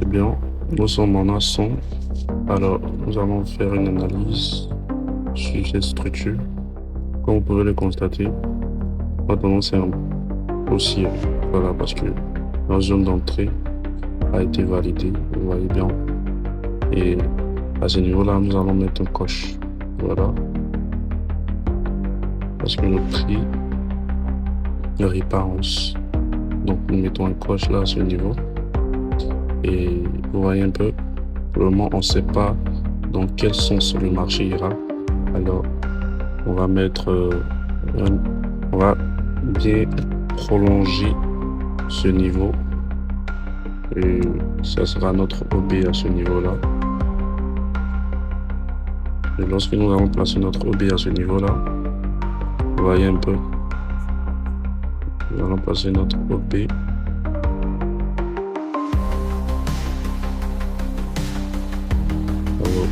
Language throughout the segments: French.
Eh bien, nous sommes en A100. Alors, nous allons faire une analyse sur cette structure. Comme vous pouvez le constater, maintenant c'est un dossier. Voilà, parce que la zone d'entrée a été validée, vous voyez bien. Et à ce niveau-là, nous allons mettre un coche. Voilà. Parce que le prix ne rit pas en hausse. Donc, nous mettons un coche là à ce niveau. Et vous voyez un peu, pour le moment, on ne sait pas dans quel sens le marché ira. Alors, on va mettre, on va bien prolonger ce niveau. Et ça sera notre OB à ce niveau-là. Et lorsque nous allons placer notre OB à ce niveau-là, vous voyez un peu, nous allons placer notre OB. Alors,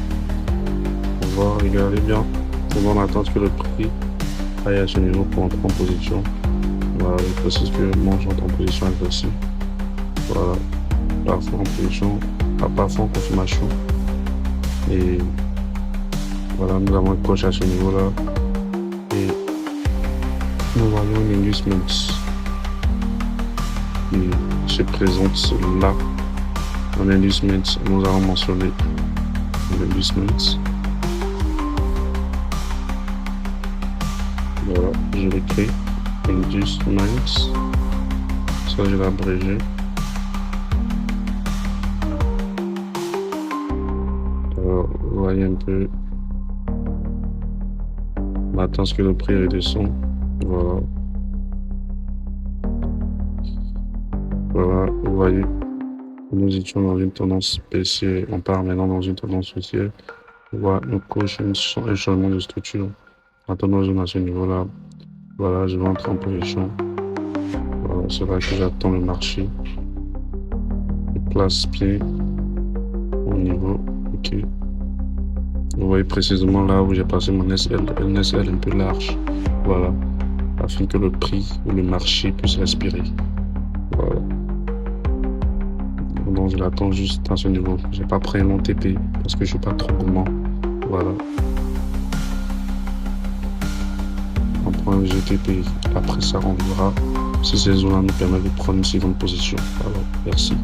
on va regarder bien. On va attendre que le prix aille à ce niveau pour entrer en position. Voilà, je précise que moi j'entre en position agressive. Voilà, parfois en position, parfois en confirmation. Et voilà, nous avons un coche à ce niveau-là. Et nous voyons une inducement qui se présente là. Un inducement, nous allons mentionner l'inducement. Voilà, je l'écris. Inducement. Ça, je l'ai abrégé. Alors, vous voyez un peu. On attend ce que le prix redescend. Voilà. Voilà, vous voyez. Nous étions dans une tendance baissière. On part maintenant dans une tendance haussière. Voilà, nous coche un changement de structure. Attendons à ce niveau-là. Voilà, je vais entrer en position. Voilà, c'est là que j'attends le marché. Je place bien au niveau. Ok. Vous voyez précisément là où j'ai passé mon SL, un SL un peu large. Voilà. Afin que le prix ou le marché puisse respirer. Voilà. Donc je l'attends juste à ce niveau. J'ai pas pris un long TP parce que je suis pas trop gourmand. Voilà. On prend un GTP. Après ça, on verra si ces zones-là nous permettent de prendre une seconde position. Alors, merci.